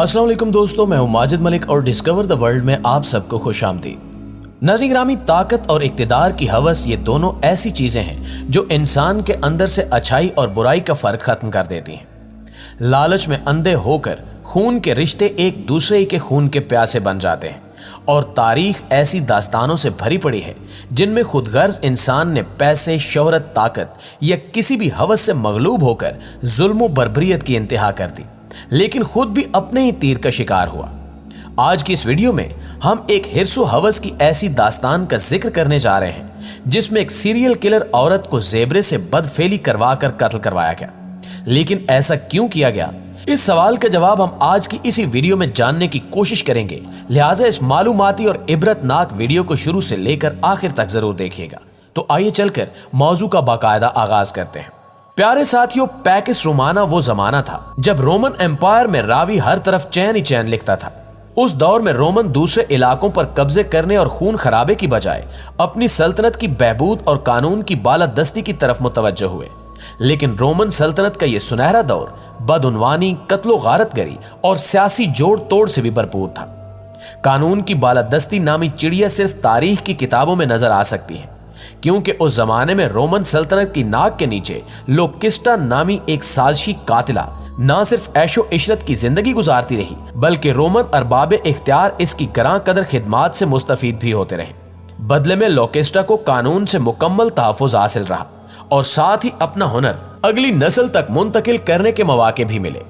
अस्सलाम वालेकुम दोस्तों, मैं हूं माजिद मलिक और डिस्कवर द वर्ल्ड में आप सबको खुश आमदीद। नाज़रीन ग्रामी, ताकत और इक्तिदार की हवस ये दोनों ऐसी चीजें हैं जो इंसान के अंदर से अच्छाई और बुराई का फर्क खत्म कर देती हैं। लालच में अंधे होकर खून के रिश्ते एक दूसरे के खून के प्यासे बन जाते हैं और तारीख ऐसी दास्तानों से भरी पड़ी है जिनमें खुदगर्ज इंसान ने पैसे, शोहरत, ताकत या किसी भी हवस से मगलूब होकर जुल्म व बर्बरियत की इंतहा कर दी, लेकिन खुद भी अपने ही तीर का शिकार हुआ। आज की इस वीडियो में हम एक हिर्सो हवस की ऐसी दास्तान का जिक्र करने जा रहे हैं जिसमें एक सीरियल किलर औरत को जेबरे से बदफेली करवाकर कत्ल करवाया गया। लेकिन ऐसा क्यों किया गया, इस सवाल का जवाब हम आज की इसी वीडियो में जानने की कोशिश करेंगे। लिहाजा इस मालूमाती और इबरतनाक वीडियो को शुरू से लेकर आखिर तक जरूर देखिएगा। तो आइए चलकर मौजू का बाकायदा आगाज करते हैं। प्यारे साथियों, पैकिस रोमाना वो जमाना था जब रोमन एम्पायर में रावी हर तरफ चैन ही चैन लिखता था। उस दौर में रोमन दूसरे इलाकों पर कब्जे करने और खून खराबे की बजाय अपनी सल्तनत की बहबूद और कानून की बालादस्ती की तरफ मुतवज्जो हुए। लेकिन रोमन सल्तनत का यह सुनहरा दौर बदउनवानी, कत्लो गारतगरी और सियासी जोड़ तोड़ से भी भरपूर था। कानून की बालादस्ती नामी चिड़िया सिर्फ तारीख की किताबों में नजर आ सकती है, क्योंकि उस जमाने में रोमन सल्तनत की नाक के नीचे लोकिस्टा नामी एक साजिशी कातिला न सिर्फ ऐशो इशरत की जिंदगी गुजारती रही, बल्कि रोमन अरबाबे इख्तियार इसकी गरां कदर खिदमात से मुस्तफीद भी होते रहे। बदले में लोकिस्टा को कानून से मुकम्मल तहफ़्फ़ुज़ हासिल रहा और साथ ही अपना हुनर अगली नस्ल तक मुंतकिल करने के मौके भी मिले।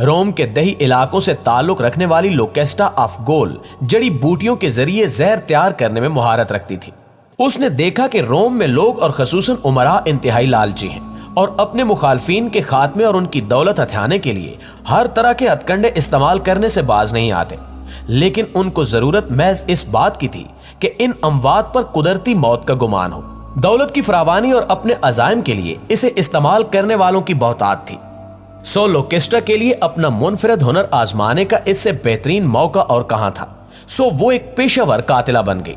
रोम के दही इलाकों से ताल्लुक रखने वाली लोकेस्टा ऑफ गोल जड़ी बूटियों के जरिए जहर तैयार करने में महारत रखती थी। उसने देखा कि रोम में लोग और खसूसन उमरा इंतहाई लालची हैं और अपने मुखालफीन के खात्मे और उनकी दौलत हथियाने के लिए हर तरह के हथकंडे इस्तेमाल करने से बाज नहीं आते। लेकिन उनको जरूरत महज इस बात की थी कि इन अमवात पर कुदरती मौत का गुमान हो। दौलत की फरावानी और अपने अजायम के लिए इसे इस्तेमाल करने वालों की बहुतात थी। सो लोकेस्टा के लिए अपना मुनफरद हुनर आजमाने का इससे बेहतरीन मौका और कहां था। सो वो एक पेशेवर कातिला बन गई।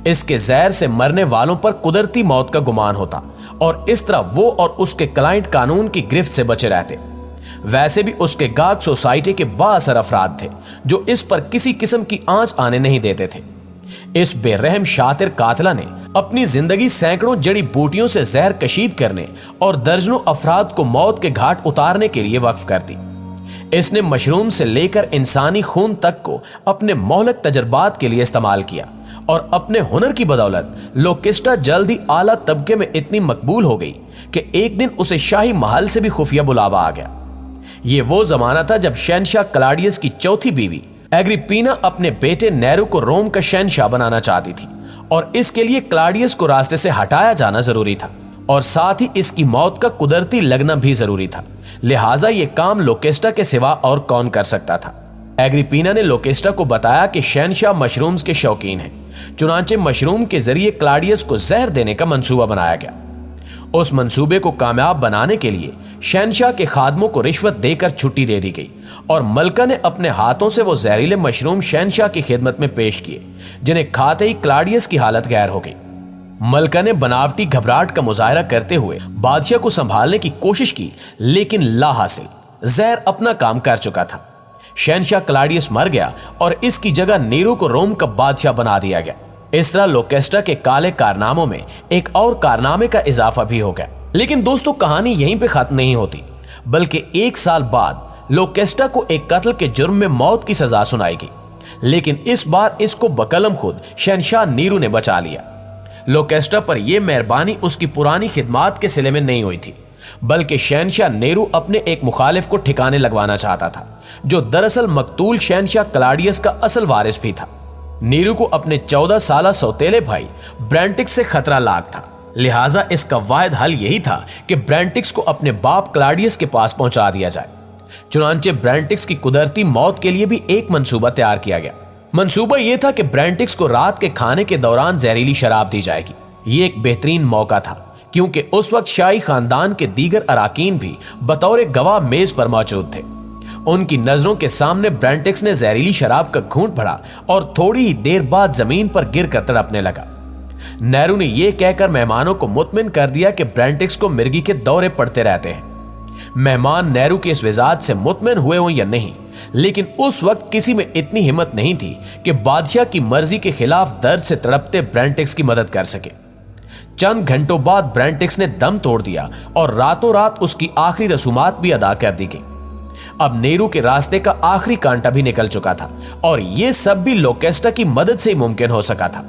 इसके जहर से मरने वालों पर कुदरती मौत का गुमान होता और इस तरह वो और उसके क्लाइंट कानून की गिरफ्त से बचे रहते। वैसे भी उसके गाहक सोसाइटी के बाअसर अफराद थे जो इस पर किसी किस्म की आंच आने नहीं देते थे। इस बेरहम शातिर कातिला ने अपनी जिंदगी सैकड़ों जड़ी बूटियों से जहर कशीद करने और दर्जनों अफराद को मौत के घाट उतारने के लिए वक्फ कर दी। इसने मशरूम से लेकर इंसानी खून तक को अपने मोहलक तजर्बात के लिए इस्तेमाल किया और अपने हुनर की बदौलत लोकेस्टा जल्द ही आला तबके में इतनी मकबूल हो गई कि एक दिन उसे शाही महल से भी खुफिया बुलावा आ गया। ये वो जमाना था जब शहनशाह क्लाडियस की चौथी बीवी एग्रिपीना अपने बेटे नेरो को रोम का शहनशाह बनाना चाहती थी और इसके लिए क्लाडियस को रास्ते से हटाया जाना जरूरी था और साथ ही इसकी मौत का कुदरती लगना भी जरूरी था। लिहाजा ये काम लोकेस्टा के सिवा और कौन कर सकता था। एग्रिपीना ने लोकेस्टा को बताया कि शहनशाह मशरूम्स के शौकीन हैं, चुनांचे मशरूम के जरिए क्लाडियस को जहर देने का मंसूबा बनाया गया। उस मंसूबे को कामयाब बनाने के लिए शहनशाह के खादमों को रिश्वत देकर छुट्टी दे दी गई और मलका ने अपने हाथों से वो जहरीले मशरूम शहनशाह की खिदमत में पेश किए, जिन्हें खाते ही क्लाडियस की हालत गैर हो गई। मलका ने बनावटी घबराहट का मुजाहरा करते हुए बादशाह को संभालने की कोशिश की, लेकिन ला हासिल। जहर अपना काम कर चुका था। शहनशाह क्लाडियस मर गया और इसकी जगह नीरो को रोम का बादशाह बना दिया गया। इस तरह लोकेस्टा के काले कारनामों में एक और कारनामे का इजाफा भी हो गया। लेकिन दोस्तों, कहानी यहीं पे खत्म नहीं होती, बल्कि एक साल बाद लोकेस्टा को एक कत्ल के जुर्म में मौत की सजा सुनाई गई। लेकिन इस बार इसको बकलम खुद शहनशाह नीरू ने बचा लिया। लोकेस्टा पर यह मेहरबानी उसकी पुरानी खिदमात के सिले में नहीं हुई थी, बल्कि शहनशाह नेहरू अपने एक मुखालिफ को ठिकाने लगवाना चाहता था, जो दरअसल मकतूल शहनशाह क्लाडियस का असल वारिस भी था। नीरू को अपने 14 साला सौतेले भाई ब्रांटिक्स से खतरा लाक था। लिहाजा इसका वाहिद हल यही था कि ब्रांटिक्स को अपने बाप क्लाडियस के पास पहुंचा दिया जाए। चुनांचे ब्रांटिक्स की कुदरती मौत के लिए भी एक मंसूबा तैयार किया गया। मंसूबा यह था कि ब्रांटिक्स को रात के खाने के दौरान जहरीली शराब दी जाएगी। ये एक बेहतरीन मौका था, क्योंकि उस वक्त शाही खानदान के दीगर अराकीन भी बतौर गवाह मेज पर मौजूद थे। उनकी नजरों के सामने ब्रांटिक्स ने जहरीली शराब का घूंट भरा और थोड़ी ही देर बाद जमीन पर गिर कर तड़पने लगा। नेहरू ने यह कहकर मेहमानों को मुतमिन कर दिया कि ब्रांटिक्स को मिर्गी के दौरे पड़ते रहते हैं। मेहमान नेहरू के इस विजात से मुतमिन हुए हों या नहीं, लेकिन उस वक्त किसी में इतनी हिम्मत नहीं थी कि बादशाह की मर्जी के खिलाफ दर्द से तड़पते ब्रेंटिक्स की मदद कर सके। चंद घंटों बाद ब्रेंटिक्स ने दम तोड़ दिया और रातों रात उसकी आखिरी रसूमात भी अदा कर दी गई। अब नेहरू के रास्ते का आखिरी कांटा भी निकल चुका था और यह सब भी लोकेस्टा की मदद से ही मुमकिन हो सका था।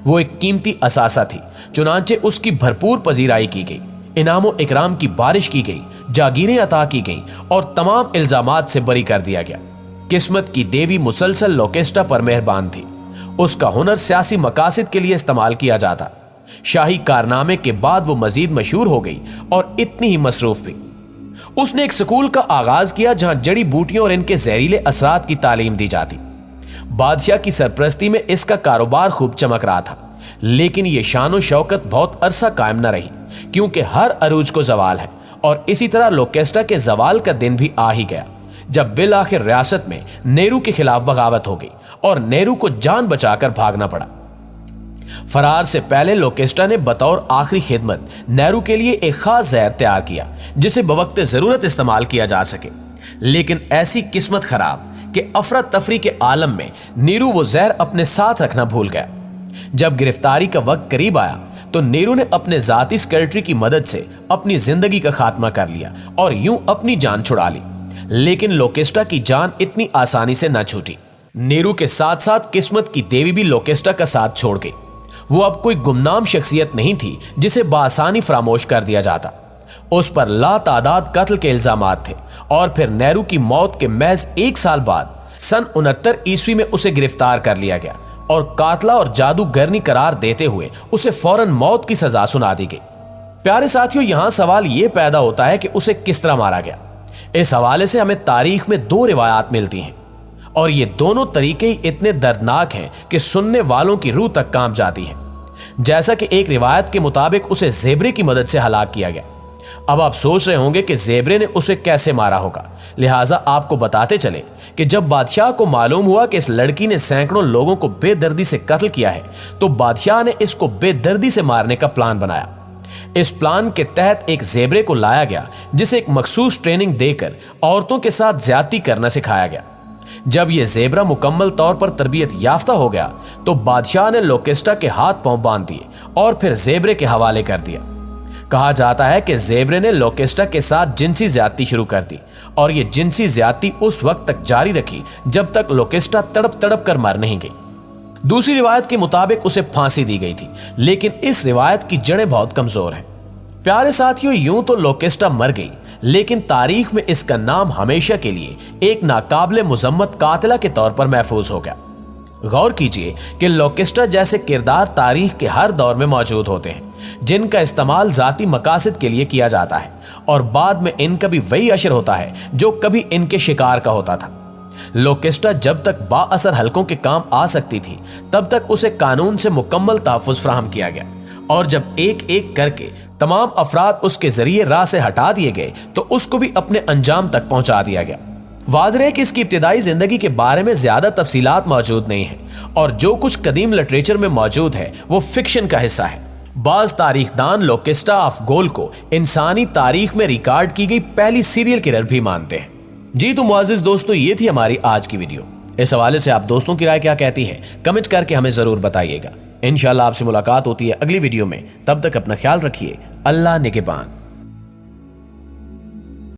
वो एक कीमती असासा थी, चुनांचे उसकी भरपूर पजीराई की गई, इनामो इकराम की बारिश की गई, जागीरें अता की गई और तमाम इल्जामात से बरी कर दिया गया। किस्मत की देवी मुसलसल लोकेस्टा पर मेहरबान थी। उसका हुनर सियासी मकासद के लिए इस्तेमाल किया जाता। शाही कारनामे के बाद वो मजीद मशहूर हो गई और इतनी ही मसरूफ भी। उसने एक स्कूल का आगाज किया जहां जड़ी बूटियों और इनके जहरीले असरात की तालीम दी जाती। बादशाह की सरपरस्ती में इसका कारोबार खूब चमक रहा था, लेकिन यह शान शौकत बहुत अरसा कायम न रही, क्योंकि हर अरूज को जवाल है और इसी तरह लोकेस्टा के जवाल का दिन भी आ ही गया, जब बिल आखिर रियासत में नेहरू के खिलाफ बगावत हो गई और नेहरू को जान बचाकर भागना पड़ा। फरार से पहले लोकेस्टा ने बतौर आखिरी खिदमत नेहरू के लिए एक खास जहर तैयार किया जिसे बवक्त जरूरत इस्तेमाल किया जा सके, लेकिन ऐसी किस्मत खराब कि अफरा तफरी के आलम में नेहरू वो जहर अपने साथ रखना भूल गया। जब गिरफ्तारी का वक्त करीब आया तो नेहरू ने अपने जाती सेक्रेटरी की मदद से अपनी जिंदगी का खात्मा कर लिया और यूं अपनी जान छुड़ा ली, लेकिन लोकेस्टा की जान इतनी आसानी से न छूटी। नेहरू के साथ साथ किस्मत की देवी भी लोकेस्टा का साथ छोड़ गई। वो अब कोई गुमनाम शख्सियत नहीं थी जिसे बासानी फरामोश कर दिया जाता। उस पर लातादाद कत्ल के इल्जामात थे और फिर नेहरू की मौत के महज 1 साल बाद सन 69 ईस्वी में उसे गिरफ्तार कर लिया गया और कातला और जादूगरनी करार देते हुए उसे फौरन मौत की सजा सुना दी गई। प्यारे साथियों, यहां सवाल यह पैदा होता है कि उसे किस तरह मारा गया। इस हवाले से हमें तारीख में 2 रिवायात मिलती हैं और ये दोनों तरीके ही इतने दर्दनाक हैं कि सुनने वालों की रूह तक कांप जाती है। जैसा कि एक रिवायत के मुताबिक उसे जेबरे की मदद से हलाक किया गया। अब आप सोच रहे होंगे कि जेबरे ने उसे कैसे मारा होगा, लिहाजा आपको बताते चले कि जब बादशाह को मालूम हुआ कि इस लड़की ने सैकड़ों लोगों को बेदर्दी से कत्ल किया है, तो बादशाह ने इसको बेदर्दी से मारने का प्लान बनाया। इस प्लान के तहत एक जेबरे को लाया गया जिसे एक मखसूस ट्रेनिंग देकर औरतों के साथ ज्यादती करना सिखाया गया। जब यह जेबरा मुकम्मल तौर पर तरबियत याफ्ता हो गया तो बादशाह ने लोकेस्टा के हाथ पांव बांध दिए और फिर जेबरे के हवाले कर दिया। कहा जाता है कि जेबरे ने लोकेस्टा के साथ जिनसी ज्यादती शुरू कर दी और यह जिनसी ज्यादती उस वक्त तक जारी रखी जब तक लोकेस्टा तड़प तड़प कर मर नहीं गई। दूसरी रिवायत के मुताबिक उसे फांसी दी गई थी, लेकिन इस रिवायत की जड़ें बहुत कमजोर हैं। प्यारे साथियों, यूं तो लोकेस्टा मर गई, लेकिन तारीख में इसका नाम हमेशा के लिए एक नाकाबिले मुजम्मत कातिला के तौर पर महफूज हो गया। गौर कीजिए कि लोकेस्टा जैसे किरदार तारीख के हर दौर में मौजूद होते हैं जिनका इस्तेमाल जाती मकासद के लिए किया जाता है और बाद में इनका भी वही असर होता है जो कभी इनके शिकार का होता था। लोकेस्टा जब तक बाअसर हलकों के काम आ सकती थी तब तक उसे कानून से मुकम्मल तहफ़्फ़ुज़ फराहम किया गया, और जब एक एक करके तमाम अफराद उसके जरिए राह से हटा दिए गए तो उसको भी अपने अंजाम तक पहुंचा दिया गया। वाज़ेह है कि इसकी इब्तिदाई जिंदगी के बारे में ज्यादा तफसीलात मौजूद नहीं है और जो कुछ कदीम लिटरेचर में मौजूद है वो फिक्शन का हिस्सा है। बाज तारीखदान लोकेस्टा ऑफ गोल को इंसानी तारीख में रिकॉर्ड की गई पहली सीरियल किलर भी मानते हैं। जी तो मुअज़्ज़िज़ दोस्तों, ये थी हमारी आज की वीडियो। इस हवाले से आप दोस्तों की राय क्या कहती है कमेंट करके हमें जरूर बताइएगा। इंशाल्लाह आपसे मुलाकात होती है अगली वीडियो में। तब तक अपना ख्याल रखिए। अल्लाह निगहबान।